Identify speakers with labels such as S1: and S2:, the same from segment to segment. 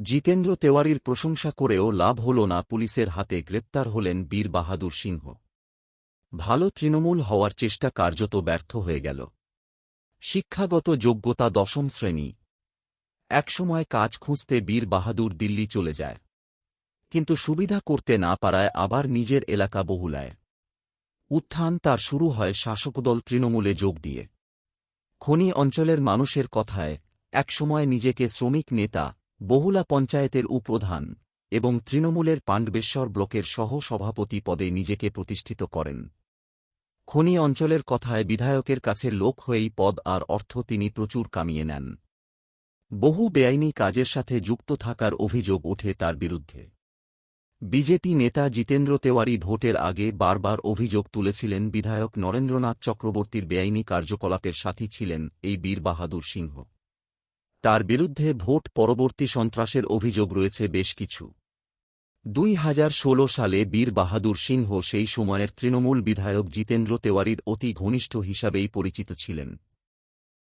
S1: জিতেন্দ্র তেওয়ারির প্রশংসা করেও লাভ হল না, পুলিশের হাতে গ্রেপ্তার হলেন বীর বাহাদুর সিংহ। ভালো তৃণমূল হওয়ার চেষ্টা কার্যত ব্যর্থ হয়ে গেল। শিক্ষাগত যোগ্যতা ১০ম শ্রেণী। একসময় কাজ খুঁজতে বীর বাহাদুর দিল্লি চলে যায়, কিন্তু সুবিধা করতে না পারায় আবার নিজের এলাকা বহুলায়। উত্থান তার শুরু হয় শাসকদল তৃণমূলে যোগ দিয়ে। খনি অঞ্চলের মানুষের কথায় একসময় নিজেকে শ্রমিক নেতা, বহুলা পঞ্চায়েতের উপপ্রধান এবং তৃণমূলের পাণ্ডবেশ্বর ব্লকের সহ-সভাপতি পদে নিজেকে প্রতিষ্ঠিত করেন। খনি অঞ্চলের কথায় বিধায়কের কাছের লোক হয়েই পদ আর অর্থ তিনি প্রচুর কামিয়ে নেন। বহু বেআইনি কাজের সাথে যুক্ত থাকার অভিযোগ ওঠে তার বিরুদ্ধে। বিজেপি নেতা জিতেন্দ্র তেওয়ারি ভোটের আগে বারবার অভিযোগ তুলেছিলেন বিধায়ক নরেন্দ্রনাথ চক্রবর্তীর বেআইনি কার্যকলাপের সাথী ছিলেন এই বীর বাহাদুর সিংহ। তার বিরুদ্ধে ভোট পরবর্তী সন্ত্রাসের অভিযোগ রয়েছে বেশ কিছু। ২০১৬ সালে বীর বাহাদুর সিংহ সেই সময়ের তৃণমূল বিধায়ক জিতেন্দ্র তেওয়ারির অতি ঘনিষ্ঠ হিসাবেই পরিচিত ছিলেন।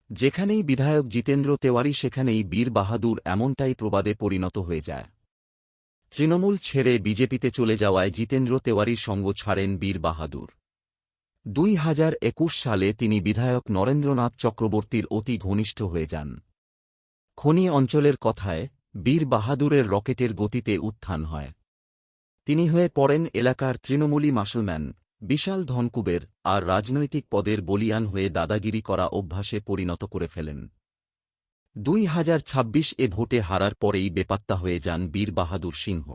S1: যেখানেই বিধায়ক জিতেন্দ্র তেওয়ারি সেখানেই বীর বাহাদুর, এমনটাই প্রবাদে পরিণত হয়ে যায়। তৃণমূল ছেড়ে বিজেপিতে চলে যাওয়ায় জিতেন্দ্র তেওয়ারির সঙ্গ ছাড়েন বীর বাহাদুর। ২০২১ সালে তিনি বিধায়ক নরেন্দ্রনাথ চক্রবর্তীর অতি ঘনিষ্ঠ হয়ে যান। খনি অঞ্চলের কথায় বীর বাহাদুরের রকেটের গতিতে উত্থান হয়। তিনি হয়ে পড়েন এলাকার তৃণমূলী মাসলম্যান, বিশাল ধনকুবের আর রাজনৈতিক পদের বলিয়ান হয়ে দাদাগিরি করা অভ্যাসে পরিণত করে ফেলেন। ২০২৬ ভোটে হারার পরেই বেপাত্তা হয়ে যান বীর বাহাদুর সিংহ।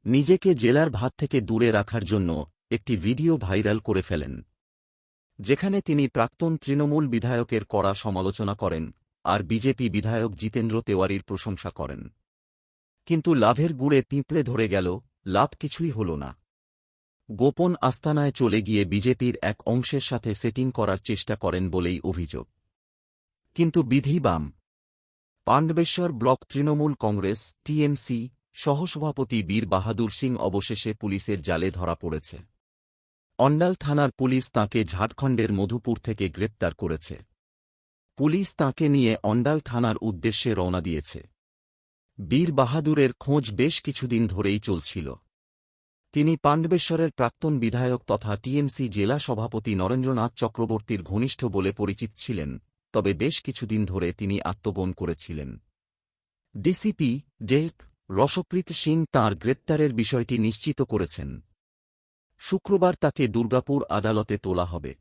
S1: নিজেকে জেলার ভাত থেকে দূরে রাখার জন্য একটি ভিডিও ভাইরাল করে ফেলেন, যেখানে তিনি প্রাক্তন তৃণমূল বিধায়কের কড়া সমালোচনা করেন আর বিজেপি বিধায়ক জিতেন্দ্র তেওয়ারির প্রশংসা করেন। কিন্তু লাভের গুড়ে পিঁপড়ে ধরে গেল, লাভ কিছুই হল না। গোপন আস্তানায় চলে গিয়ে বিজেপির এক অংশের সাথে সেটিং করার চেষ্টা করেন বলেই অভিযোগ। কিন্তু বিধি বাম। পাণ্ডবেশ্বর ব্লক তৃণমূল কংগ্রেস টিএমসি সহসভাপতি বীর বাহাদুর সিং অবশেষে পুলিশের জালে ধরা পড়েছে। অন্ডাল থানার পুলিশ তাঁকে ঝাড়খণ্ডের মধুপুর থেকে গ্রেপ্তার করেছে। পুলিশ তাঁকে নিয়ে অন্ডাল থানার উদ্দেশ্যে রওনা দিয়েছে। বীর বাহাদুরের খোঁজ বেশ কিছুদিন ধরেই চলছিল। তিনি পাণ্ডবেশ্বরের প্রাক্তন বিধায়ক তথা টিএমসি জেলা সভাপতি নরেন্দ্রনাথ চক্রবর্তীর ঘনিষ্ঠ বলে পরিচিত ছিলেন, তবে বেশ কিছুদিন ধরে তিনি আত্মগোপন করেছিলেন। ডিসিপি ডেক রসপ্রীত সিং তাঁর গ্রেপ্তারের বিষয়টি নিশ্চিত করেছেন। শুক্রবার তাকে দুর্গাপুর আদালতে তোলা হবে।